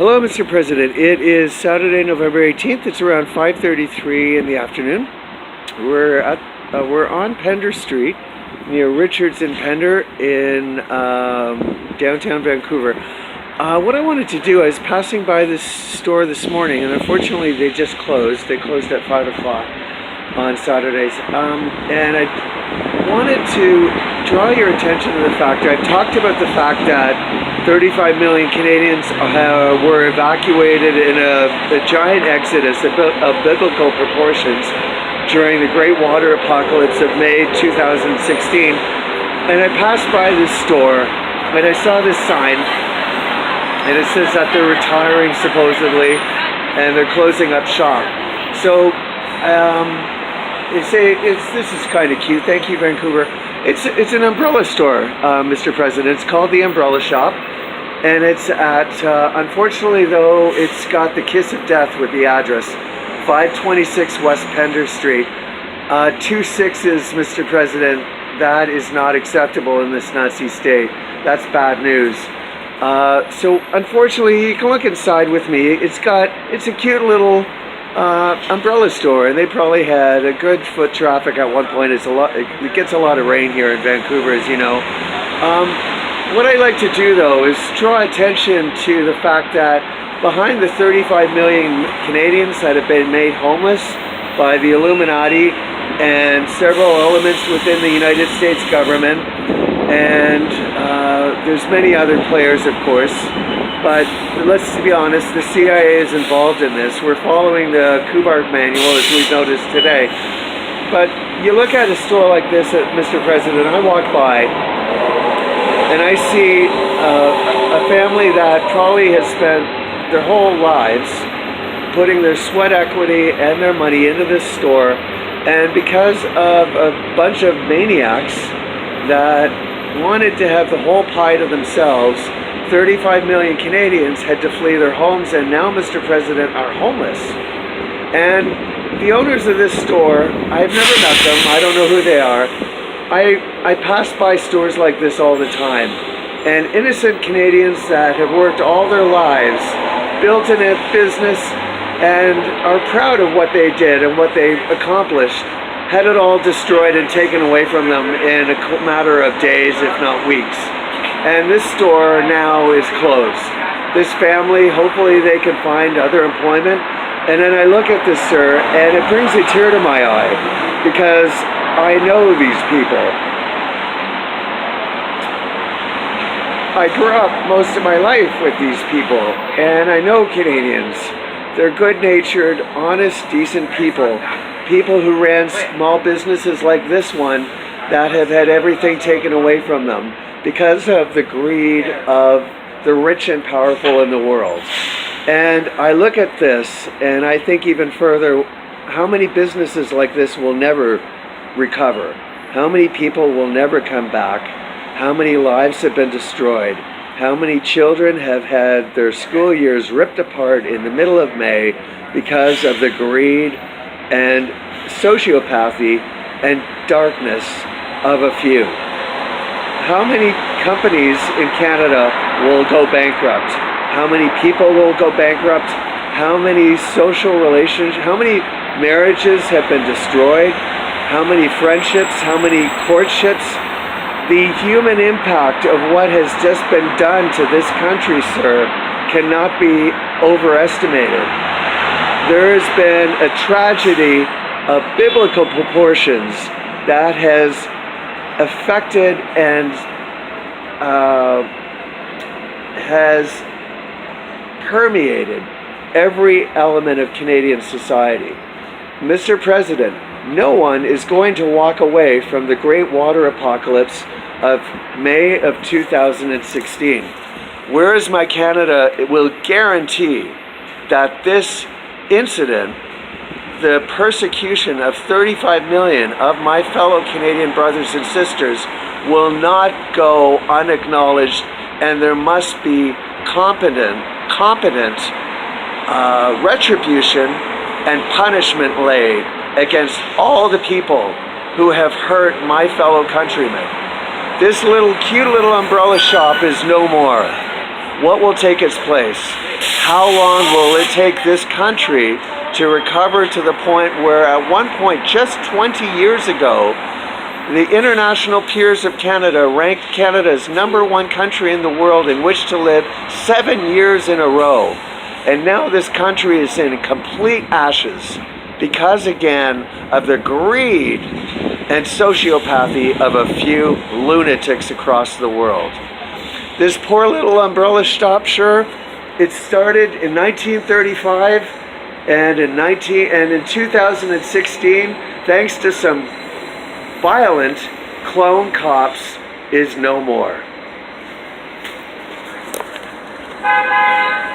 Hello, Mr. President. It is Saturday, November 18th. It's around 5:33 in the afternoon. We're on Pender Street near Richards and Pender in downtown Vancouver. What I wanted to do, I was passing by this store this morning, and unfortunately they just closed. They closed at 5 o'clock on Saturdays. And I wanted to draw your attention to the fact that I've talked about the fact that 35 million Canadians were evacuated in a giant exodus of biblical proportions during the Great Water Apocalypse of May 2016. And I passed by this store and I saw this sign, and it says that they're retiring supposedly and they're closing up shop. So this is kind of cute. Thank you, Vancouver. It's an umbrella store, Mr. President. It's called the Umbrella Shop, and it's at, unfortunately though, it's got the kiss of death with the address, 526 West Pender Street. 2 6s, Mr. President. That is not acceptable in this Nazi state. That's bad news. So unfortunately, you can look inside with me. It's a cute little umbrella store, and they probably had a good foot traffic at one point. It gets a lot of rain here in Vancouver, as you know. What I like to do though is draw attention to the fact that behind the 35 million Canadians that have been made homeless by the Illuminati and several elements within the United States government, and there's many other players, of course, but let's be honest, the CIA is involved in this. We're following the Kubark manual, as we've noticed today. But you look at a store like this, Mr. President, I walk by and I see a family that probably has spent their whole lives putting their sweat equity and their money into this store, and because of a bunch of maniacs that wanted to have the whole pie to themselves, 35 million Canadians had to flee their homes, and now, Mr. President, are homeless. And the owners of this store, I've never met them, I don't know who they are. I pass by stores like this all the time, and innocent Canadians that have worked all their lives, built in a business, and are proud of what they did and what they accomplished, had it all destroyed and taken away from them in a matter of days, if not weeks. And this store now is closed. This family, hopefully they can find other employment. And then I look at this, sir, and it brings a tear to my eye, because I know these people. I grew up most of my life with these people, and I know Canadians. They're good-natured, honest, decent people. People who ran small businesses like this one that have had everything taken away from them because of the greed of the rich and powerful in the world. And I look at this and I think even further, how many businesses like this will never recover? How many people will never come back? How many lives have been destroyed? How many children have had their school years ripped apart in the middle of May because of the greed and sociopathy and darkness of a few? How many companies in Canada will go bankrupt? How many people will go bankrupt? How many social relations, how many marriages have been destroyed? How many friendships? How many courtships? The human impact of what has just been done to this country, sir, cannot be overestimated. There has been a tragedy of biblical proportions that has affected and has permeated every element of Canadian society. Mr. President, no one is going to walk away from the Great Water Apocalypse of May of 2016. Whereas my Canada will guarantee that this incident, the persecution of 35 million of my fellow Canadian brothers and sisters, will not go unacknowledged, and there must be competent retribution and punishment laid against all the people who have hurt my fellow countrymen. This cute little umbrella shop is no more. What will take its place? how long will it take this country to recover to the point where at one point, just 20 years ago, the International Peers of Canada ranked Canada as #1 country in the world in which to live 7 years in a row. And now this country is in complete ashes because, again, of the greed and sociopathy of a few lunatics across the world. This poor little umbrella shop, sure, it started in 1935 and in 2016, thanks to some violent clone cops, is no more.